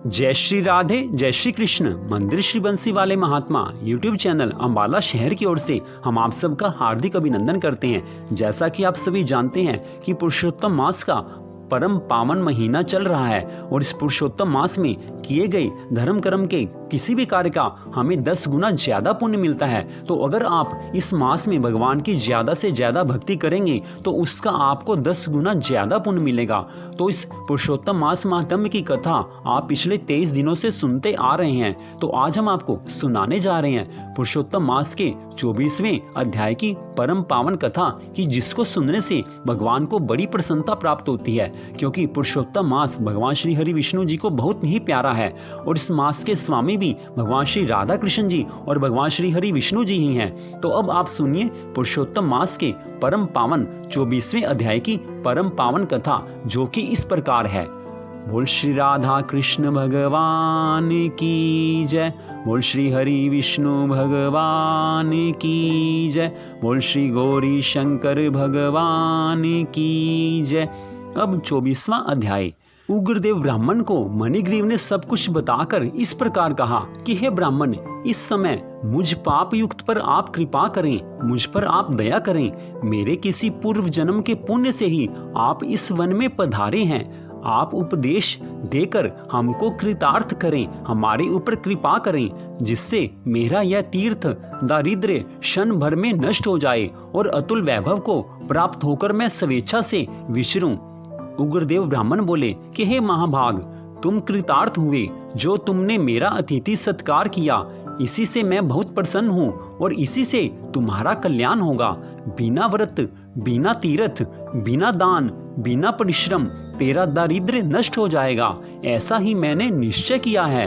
जय श्री राधे, जय श्री कृष्ण। मंदिर श्री बंसी वाले महात्मा यूट्यूब चैनल अंबाला शहर की ओर से हम आप सबका हार्दिक अभिनंदन करते हैं। जैसा कि आप सभी जानते हैं कि पुरुषोत्तम मास का परम पावन महीना चल रहा है और इस पुरुषोत्तम मास में किए गए धर्म कर्म के किसी भी कार्य का हमें 10 गुना ज्यादा पुण्य मिलता है। तो अगर आप इस मास में भगवान की ज्यादा से ज्यादा भक्ति करेंगे तो उसका आपको 10 गुना ज्यादा पुण्य मिलेगा। तो इस पुरुषोत्तम मास महात्म्य की कथा आप पिछले 23 दिनों से सुनते आ रहे हैं, तो आज हम आपको सुनाने जा रहे हैं पुरुषोत्तम मास के 24वें अध्याय की परम पावन कथा कि जिसको सुनने से भगवान को बड़ी प्रसन्नता प्राप्त होती है, क्योंकि पुरुषोत्तम मास भगवान श्री हरि विष्णु जी को बहुत ही प्यारा है और इस मास के स्वामी भी भगवान श्री राधा कृष्ण जी और भगवान श्री हरि विष्णु जी ही हैं। तो अब आप सुनिए पुरुषोत्तम मास के परम पावन 24वें अध्याय की परम पावन कथा, जो कि इस प्रकार है। बोल श्री राधा कृष्ण भगवान की जय, बोल श्री हरि विष्णु भगवान की जय, बोल श्री गौरी शंकर भगवान की जय। अब 24वां अध्याय। उग्रदेव ब्राह्मण को मणिग्रीव ने सब कुछ बताकर इस प्रकार कहा कि हे ब्राह्मण, इस समय मुझ पाप युक्त पर आप कृपा करें, मुझ पर आप दया करें। मेरे किसी पूर्व जन्म के पुण्य से ही आप इस वन में पधारे हैं। आप उपदेश देकर हमको कृतार्थ करें, हमारे ऊपर कृपा करें, जिससे मेरा यह तीर्थ दारिद्र्य क्षण भर में नष्ट हो जाए और अतुल वैभव को प्राप्त होकर मैं स्वेच्छा से विचरूं। उग्रदेव ब्राह्मण बोले कि हे महाभाग, तुम कृतार्थ हुए। जो तुमने मेरा अतिथि सत्कार किया, इसी से मैं बहुत प्रसन्न हूँ और इसी से तुम्हारा कल्याण होगा। बिना व्रत, बिना तीर्थ, बिना दान, बिना परिश्रम तेरा दारिद्र्य नष्ट हो जाएगा, ऐसा ही मैंने निश्चय किया है।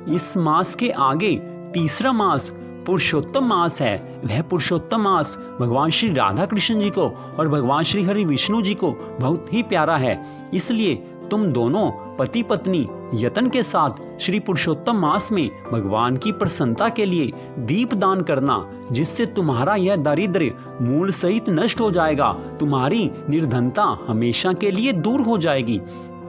इस मास के आगे तीसरा मास पुरुषोत्तम मास है। वह पुरुषोत्तम मास भगवान श्री राधा कृष्ण जी को और भगवान श्री हरि विष्णु जी को बहुत ही प्यारा है। इसलिए तुम दोनों पति पत्नी यत्न के साथ श्री पुरुषोत्तम मास में भगवान की प्रसन्नता के लिए दीप दान करना, जिससे तुम्हारा यह दारिद्र्य मूल सहित नष्ट हो जाएगा, तुम्हारी निर्धनता हमेशा के लिए दूर हो जाएगी।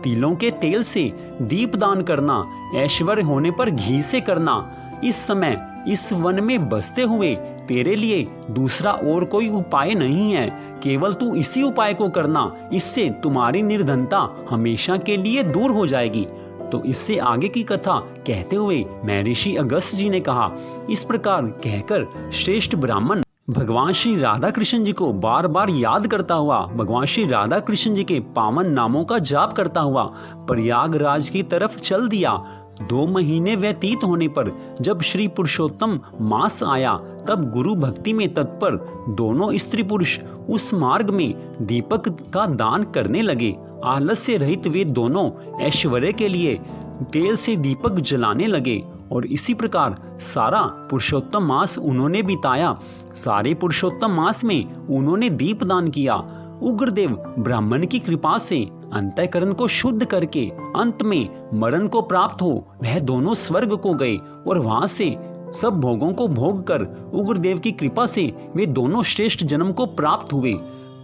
तिलों के तेल से दीप दान करना, ऐश्वर्य होने पर घी से करना। इस समय इस वन में बसते हुए तेरे लिए दूसरा और कोई उपाय नहीं है, केवल तू इसी उपाय को करना, इससे तुम्हारी निर्धनता हमेशा के लिए दूर हो जाएगी। तो इससे आगे की कथा कहते हुए महर्षि अगस्त्य जी ने कहा। इस प्रकार कहकर श्रेष्ठ ब्राह्मण भगवान श्री राधा कृष्ण जी को बार बार याद करता हुआ, भगवान श्री राधा कृष्ण जी के पावन नामों का जाप करता हुआ प्रयागराज की तरफ चल दिया। 2 महीने व्यतीत होने पर जब श्री पुरुषोत्तम मास आया, तब गुरु भक्ति में तत्पर दोनों स्त्री पुरुष उस मार्ग में दीपक का दान करने लगे। आलस्य रहित वे दोनों ऐश्वर्य के लिए तेल से दीपक जलाने लगे और इसी प्रकार सारा पुरुषोत्तम मास उन्होंने बिताया। सारे पुरुषोत्तम मास में उन्होंने दीप दान किया। उग्रदेव ब्राह्मण की कृपा से अंतःकरण को शुद्ध करके अंत में मरण को प्राप्त हो वह दोनों स्वर्ग को गए और वहां से सब भोगों को भोग कर उग्रदेव की कृपा से वे दोनों श्रेष्ठ जन्म को प्राप्त हुए।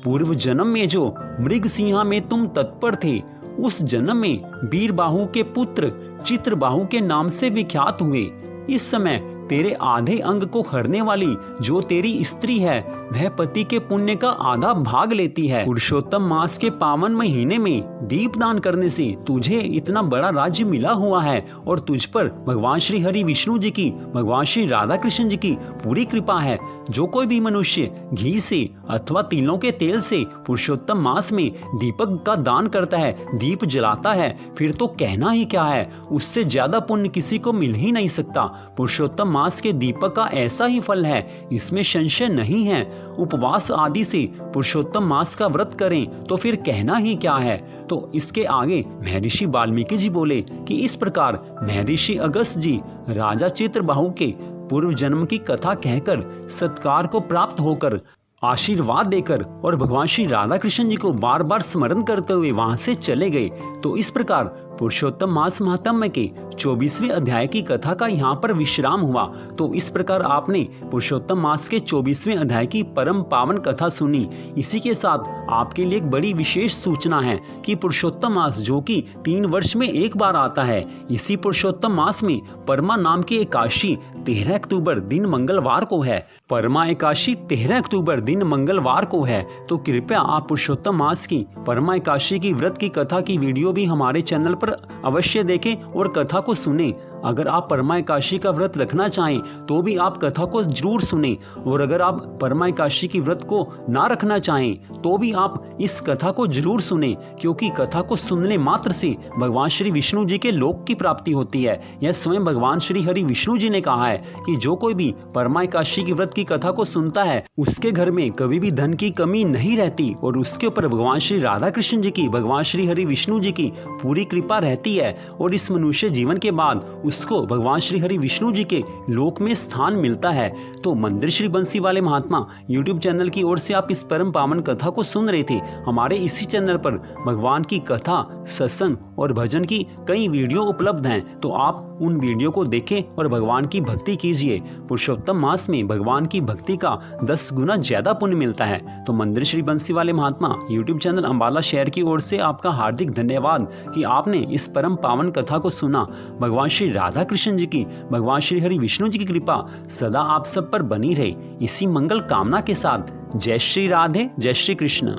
पूर्व जन्म में जो मृग सिंहा में तुम तत्पर थे, उस जन्म में वीरबाहु के पुत्र चित्रबाहु के नाम से विख्यात हुए। इस समय तेरे आधे अंग को हरने वाली जो तेरी स्त्री है, वह पति के पुण्य का आधा भाग लेती है। पुरुषोत्तम मास के पावन महीने में दीपदान करने से तुझे इतना बड़ा राज्य मिला हुआ है और तुझ पर भगवान श्री हरि विष्णु जी की, भगवान श्री राधा कृष्ण जी की पूरी कृपा है। जो कोई भी मनुष्य घी से अथवा तिलों के तेल से पुरुषोत्तम मास में दीपक का दान करता है, दीप जलाता है, फिर तो कहना ही क्या है, उससे ज्यादा पुण्य किसी को मिल ही नहीं सकता। पुरुषोत्तम मास के दीपक का ऐसा ही फल है, इसमें संशय नहीं है। उपवास आदि से पुरुषोत्तम मास का व्रत करें तो फिर कहना ही क्या है। तो इसके आगे महर्षि वाल्मीकि जी बोले कि इस प्रकार महर्षि अगस्त्य जी राजा चित्रबाहु के पूर्व जन्म की कथा कहकर सत्कार को प्राप्त होकर आशीर्वाद देकर और भगवान श्री राधा कृष्ण जी को बार बार स्मरण करते हुए वहां से चले गए। तो इस प्रकार पुरुषोत्तम मास महात्म्य के 24वें अध्याय की कथा का यहाँ पर विश्राम हुआ। तो इस प्रकार आपने पुरुषोत्तम मास के 24वें अध्याय की परम पावन कथा सुनी। इसी के साथ आपके लिए एक बड़ी विशेष सूचना है कि पुरुषोत्तम मास जो कि 3 वर्ष में एक बार आता है, इसी पुरुषोत्तम मास में परमा नाम की एकादशी 13 अक्टूबर दिन मंगलवार को है। परमा एकादशी 13 अक्टूबर दिन मंगलवार को है। तो कृपया आप पुरुषोत्तम मास की परमा एकादशी की व्रत की कथा की वीडियो भी हमारे चैनल पर अवश्य देखें और कथा को सुने। अगर आप परमा एकादशी का व्रत रखना चाहें तो भी आप कथा को जरूर सुने, और अगर आप परमा एकादशी की व्रत को ना रखना चाहें तो भी आप इस कथा को जरूर सुने, क्योंकि कथा को सुनने मात्र से भगवान श्री विष्णु जी के लोक की प्राप्ति होती है। यह स्वयं भगवान श्री हरि विष्णु जी ने कहा है कि जो कोई भी परमा एकादशी की व्रत की कथा को सुनता है उसके घर में कभी भी धन की कमी नहीं रहती, और उसके ऊपर भगवान श्री राधा कृष्ण जी की, भगवान श्री हरि विष्णु जी की पूरी कृपा रहती है, और इस मनुष्य जीवन के बाद उसको भगवान श्री हरि विष्णु जी के लोक में स्थान मिलता है। तो मंदिर श्री बंसी वाले महात्मा यूट्यूब चैनल की ओर से आप इस परम पावन कथा को सुन रहे थे। हमारे इसी चैनल पर भगवान की कथा, सत्संग और भजन की कई वीडियो उपलब्ध हैं, तो आप उन वीडियो को देखें और भगवान की भक्ति कीजिए। पुरुषोत्तम मास में भगवान की भक्ति का 10 गुना ज्यादा पुण्य मिलता है। तो मंदिर श्री बंसी वाले महात्मा यूट्यूब चैनल अंबाला शहर की ओर से आपका हार्दिक धन्यवाद कि आपने इस परम पावन कथा को सुना। भगवान श्री राधा कृष्ण जी की, भगवान श्री हरि विष्णु जी की कृपा सदा आप सब पर बनी रहे। इसी मंगल कामना के साथ जय श्री राधे, जय श्री कृष्ण।